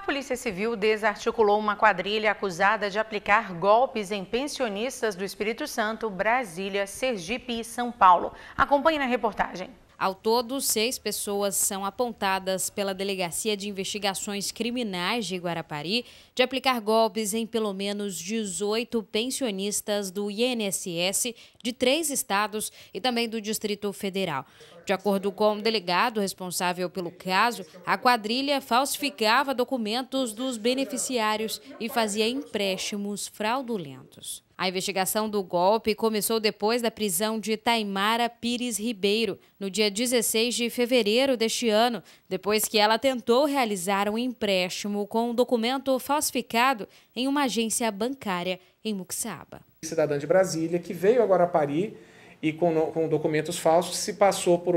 Polícia Civil desarticulou uma quadrilha acusada de aplicar golpes em pensionistas do Espírito Santo, Brasília, Sergipe e São Paulo. Acompanhe na reportagem. Ao todo, 6 pessoas são apontadas pela Delegacia de Investigações Criminais de Guarapari de aplicar golpes em pelo menos 18 pensionistas do INSS de 3 estados e também do Distrito Federal. De acordo com o delegado responsável pelo caso, a quadrilha falsificava documentos dos beneficiários e fazia empréstimos fraudulentos. A investigação do golpe começou depois da prisão de Taimara Pires Ribeiro, no dia 16 de fevereiro deste ano, depois que ela tentou realizar um empréstimo com um documento falsificado em uma agência bancária em Muxaba. Cidadã de Brasília, que veio a Guarapari e com documentos falsos se passou por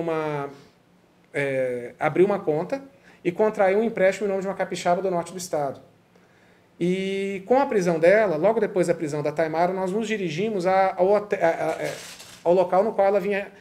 abriu uma conta e contraiu um empréstimo em nome de uma capixaba do norte do estado. E com a prisão dela, logo depois da prisão da Taimara, nós nos dirigimos ao local no qual ela vinha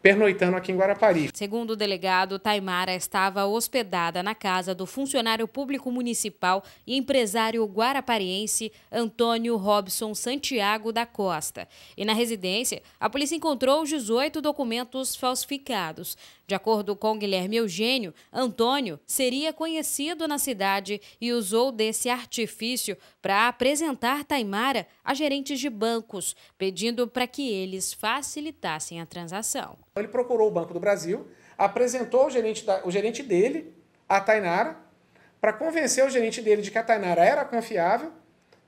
pernoitando aqui em Guarapari. Segundo o delegado, Taimara estava hospedada na casa do funcionário público municipal e empresário guarapariense Antônio Robson Santiago da Costa. E na residência, a polícia encontrou os 18 documentos falsificados. De acordo com Guilherme Eugênio, Antônio seria conhecido na cidade e usou desse artifício para apresentar Taimara a gerentes de bancos, pedindo para que eles facilitassem a transação. Ele procurou o Banco do Brasil, apresentou o gerente dele, a Tainara, para convencer o gerente dele de que a Tainara era confiável,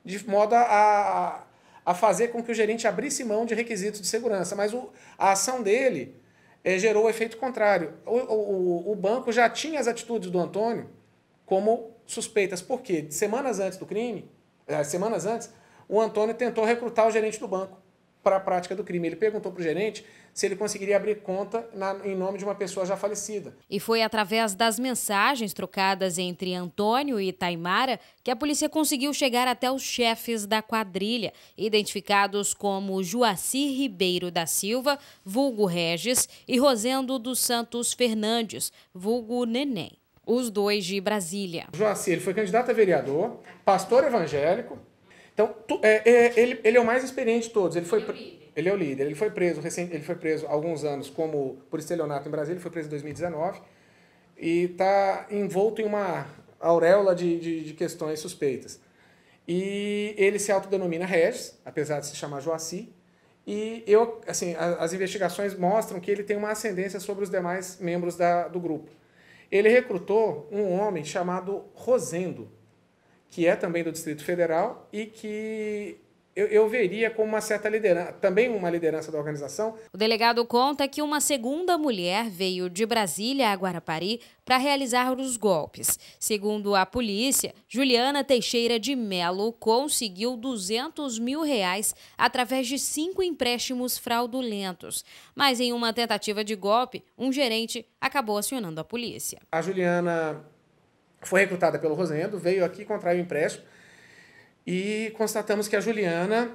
de modo a fazer com que o gerente abrisse mão de requisitos de segurança. Mas a ação dele gerou o efeito contrário. O banco já tinha as atitudes do Antônio como suspeitas. Por quê? Semanas antes do crime, o Antônio tentou recrutar o gerente do banco para a prática do crime. Ele perguntou para o gerente se ele conseguiria abrir conta em nome de uma pessoa já falecida. E foi através das mensagens trocadas entre Antônio e Taimara que a polícia conseguiu chegar até os chefes da quadrilha, identificados como Joacir Ribeiro da Silva, vulgo Regis, e Rosendo dos Santos Fernandes, vulgo Neném, os dois de Brasília. Joacir, ele foi candidato a vereador, pastor evangélico. Então, ele é o mais experiente de todos. Ele é o líder. Ele foi preso há alguns anos por estelionato em Brasília, ele foi preso em 2019 e está envolto em uma auréola de questões suspeitas. E ele se autodenomina Regis, apesar de se chamar Joacir, e as investigações mostram que ele tem uma ascendência sobre os demais membros do grupo. Ele recrutou um homem chamado Rosendo, que é também do Distrito Federal e que eu veria como uma certa liderança, também uma liderança da organização. O delegado conta que uma segunda mulher veio de Brasília a Guarapari para realizar os golpes. Segundo a polícia, Juliana Teixeira de Melo conseguiu R$200 mil através de 5 empréstimos fraudulentos. Mas em uma tentativa de golpe, um gerente acabou acionando a polícia. A Juliana foi recrutada pelo Rosendo, veio aqui, contraiu o empréstimo e constatamos que a Juliana,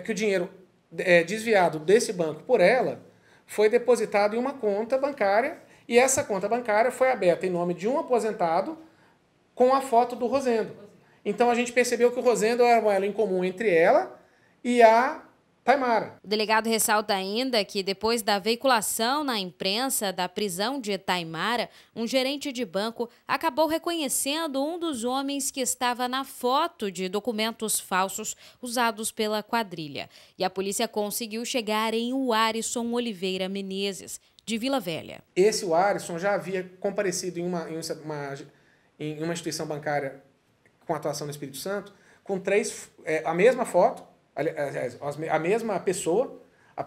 que o dinheiro desviado desse banco por ela foi depositado em uma conta bancária e essa conta bancária foi aberta em nome de um aposentado com a foto do Rosendo. Então a gente percebeu que o Rosendo era uma ela em comum entre ela e a Taimara. O delegado ressalta ainda que depois da veiculação na imprensa da prisão de Taimara, um gerente de banco acabou reconhecendo um dos homens que estava na foto de documentos falsos usados pela quadrilha. E a polícia conseguiu chegar em Warisson Oliveira Menezes, de Vila Velha. Esse Warisson já havia comparecido em uma instituição bancária com atuação no Espírito Santo, com a mesma foto, a mesma pessoa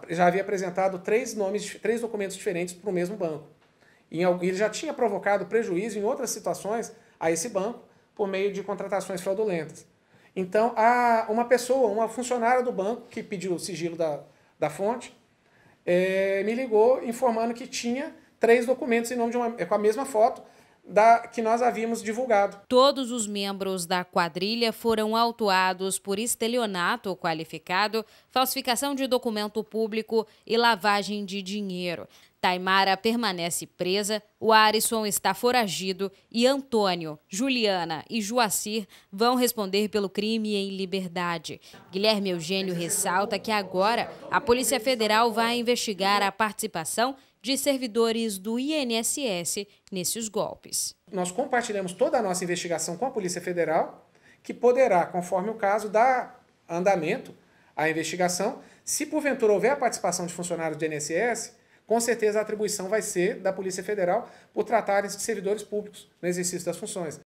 já havia apresentado 3 documentos diferentes para o mesmo banco. E ele já tinha provocado prejuízo em outras situações a esse banco por meio de contratações fraudulentas. Então, uma funcionária do banco que pediu o sigilo da fonte, me ligou informando que tinha 3 documentos em nome com a mesma foto, que nós havíamos divulgado. Todos os membros da quadrilha foram autuados por estelionato qualificado, falsificação de documento público e lavagem de dinheiro. Taimara permanece presa, o Arisson está foragido e Antônio, Juliana e Joacir vão responder pelo crime em liberdade. Guilherme Eugênio ressalta que agora a Polícia Federal vai investigar a participação de servidores do INSS nesses golpes. Nós compartilhamos toda a nossa investigação com a Polícia Federal, que poderá, conforme o caso, dar andamento à investigação. Se porventura houver a participação de funcionários do INSS, com certeza a atribuição vai ser da Polícia Federal por tratarem de servidores públicos no exercício das funções.